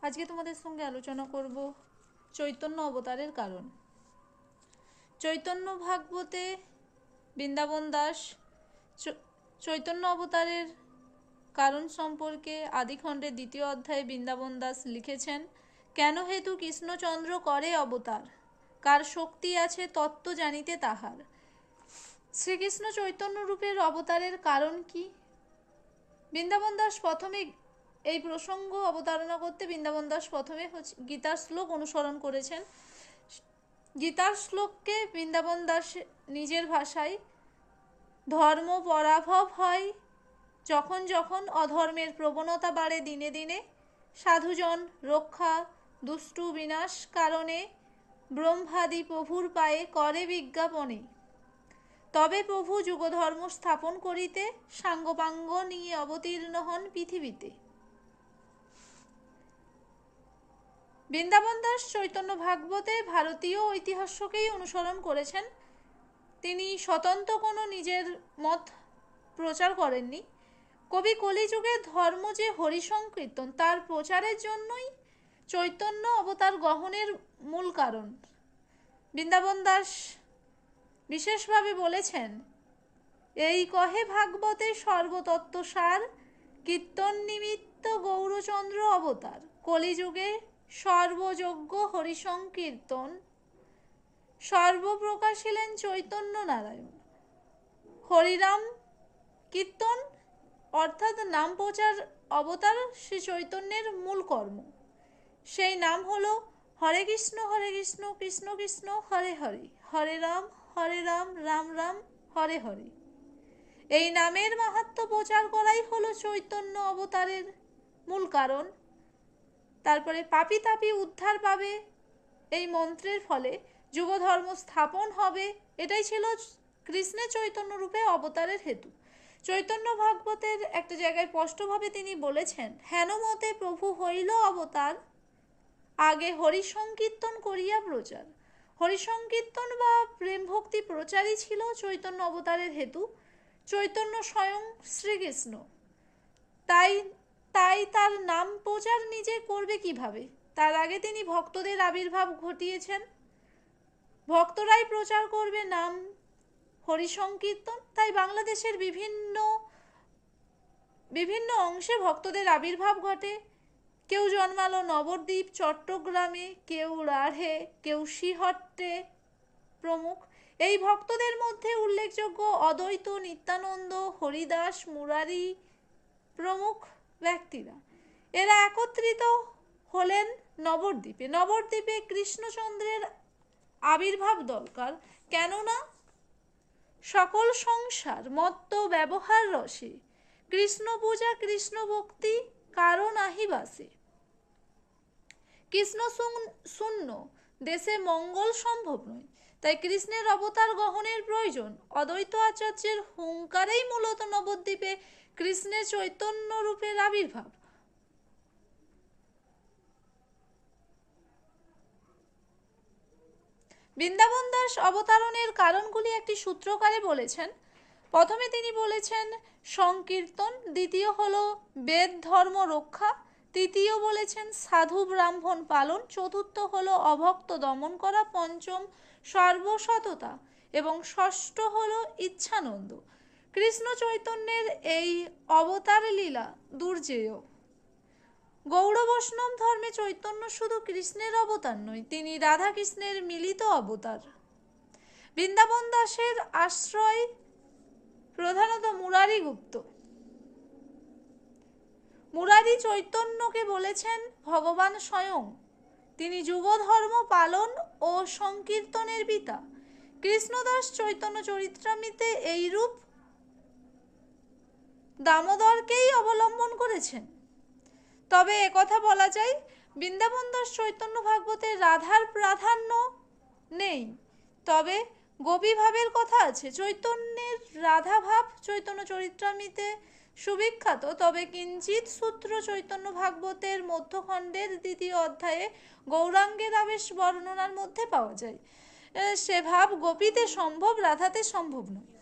আজকে তোমাদের সঙ্গে আলোচনা করব চৈতন্য অবতারের কারণ। চৈতন্য ভাগবতে বৃন্দাবন দাস চৈতন্য অবতারের কারণ সম্পর্কে আদিখণ্ডের 2য় অধ্যায়ে বৃন্দাবন দাস লিখেছেন, কেন হেতু কৃষ্ণচন্দ্র করে অবতার, কার শক্তি আছে তত্ত্ব জানিতে তাহার। শ্রীকৃষ্ণ চৈতন্য রূপের অবতারের কারণ কি? বৃন্দাবন দাস প্রথমে এই প্রসঙ্গ অবতারণা করতে বৃন্দাবন দাস প্রথমে গীতার শ্লোক অনুসরণ করেছেন। গীতার শ্লোককে বৃন্দাবন দাস নিজের ভাষায়, ধর্ম পরাভব হয় যখন যখন অধর্মের প্রবণতা বাড়ে দিনে দিনে, সাধুজন রক্ষা দুষ্টু বিনাশ কারণে ব্রহ্মাদি প্রভুর পায়ে করে বিজ্ঞাপনে, তবে প্রভু যুগধর্ম স্থাপন করিতে সাঙ্গপাঙ্গ নিয়ে অবতীর্ণ হন পৃথিবীতে। বৃন্দাবন দাস চৈতন্য ভাগবতে ভারতীয় ঐতিহাস্যকেই অনুসরণ করেছেন। তিনি স্বতন্ত্র কোনো নিজের মত প্রচার করেননি। কবি কলিযুগে ধর্ম যে হরিসংকীর্তন, তার প্রচারের জন্যই চৈতন্য অবতার গ্রহণের মূল কারণ। বৃন্দাবন দাস বিশেষভাবে বলেছেন, এই কহে ভাগবতে সর্বতত্ত্ব সার, কীর্তন নিমিত্ত গৌরচন্দ্র অবতার, কলিযুগে সর্বযোগ্য হরিসংকীর্তন, সর্বপ্রকাশিলেন চৈতন্য নারায়ণ। হরিনাম কীর্তন অর্থাৎ নাম প্রচার অবতার শ্রী চৈতন্যের মূল কর্ম। সেই নাম হলো হরে কৃষ্ণ কৃষ্ণ কৃষ্ণ হরে হরে, হরে রাম রাম রাম হরে হরে। এই নামের মাহাত্ম্য প্রচার করাই হলো চৈতন্য অবতারের মূল কারণ। তারপরে পাপী তাপী উদ্ধার পাবে এই মন্ত্রের ফলে, যুগধর্ম স্থাপন হবে, এটাই ছিল কৃষ্ণের চৈতন্য রূপে অবতারের হেতু। চৈতন্য ভাগবতের একটা জায়গায় স্পষ্টভাবে তিনি বলেছেন, হেন মতে প্রভু হইল অবতার, আগে হরিসংকীর্তন করিয়া প্রচার। হরিসংকীর্তন বা প্রেম ভক্তি প্রচারই ছিল চৈতন্য অবতারের হেতু। চৈতন্য স্বয়ং শ্রীকৃষ্ণ, তাই তার নাম প্রচার নিজে করবে কিভাবে? তার আগে তিনি ভক্তদের আবির্ভাব ঘটিয়েছেন, ভক্তরাই প্রচার করবে নাম হরিসংকীর্তন। তাই বাংলাদেশের বিভিন্ন অংশে ভক্তদের আবির্ভাব ঘটে। কেউ জন্মালো নবদ্বীপ চট্টগ্রামে, কেউ রাঢ়ে, কেউ সিহট্টে প্রমুখ। এই ভক্তদের মধ্যে উল্লেখযোগ্য অদ্বৈত, নিত্যানন্দ, হরিদাস, মুরারি প্রমুখ ব্যক্তিরা। এরা একত্রিত হলেন নবদ্বীপে। নবদ্বীপে কৃষ্ণচন্দ্রের আবির্ভাব দরকার, কেননা সকল সংসার মত্ত ব্যবহার রসে, কৃষ্ণ পূজা কৃষ্ণ ভক্তি কারণ আহিবাসে। কৃষ্ণ শূন্য দেশে মঙ্গল সম্ভব নয়, তাই কৃষ্ণের অবতার গ্রহণের প্রয়োজন। অদ্বৈত আচার্যের হুঙ্কারেই মূলত নবদ্বীপে কৃষ্ণের চৈতন্য রূপের আবির্ভাব। বৃন্দাবন দাস অবতারণের কারণগুলি একটি সূত্রকারে বলেছেন। প্রথমে তিনি বলেছেন সংকীর্তন, দ্বিতীয় হলো বেদ ধর্ম রক্ষা, তৃতীয় বলেছেন সাধু ব্রাহ্মণ পালন, চতুর্থ হলো অভক্ত দমন করা, পঞ্চম সর্বসততা এবং ষষ্ঠ হলো ইচ্ছানন্দ। কৃষ্ণ চৈতন্যের এই অবতার লীলা দুর্জেয়। গৌড় বৈষ্ণব ধর্মে চৈতন্য শুধু কৃষ্ণের অবতার নয়, তিনি রাধা কৃষ্ণের মিলিত অবতার। বৃন্দাবন দাসের আশ্রয় প্রধানত মুরারি গুপ্ত। মুরারি চৈতন্যকে বলেছেন ভগবান স্বয়ং। তিনি যুগধর্ম পালন ও সংকীর্তনের পিতা। কৃষ্ণদাস চৈতন্য চরিত্রামৃতে এই রূপ দামোদরকেই অবলম্বন করেছেন। তবে একথা বলা যায়, বৃন্দাবন দাস চৈতন্য ভাগবতে রাধার প্রাধান্য নেই, তবে গোপী ভাবের কথা আছে। চৈতন্যের রাধা ভাব চৈতন্য চরিত্রামৃতে সুবিখ্যাত, তবে কিঞ্চিত সূত্র চৈতন্য ভাগবতের মধ্যখণ্ডের 2য় অধ্যায়ে গৌরাঙ্গের আবেশ বর্ণনার মধ্যে পাওয়া যায়। সে ভাব গোপীতে সম্ভব, রাধাতে সম্ভব নয়।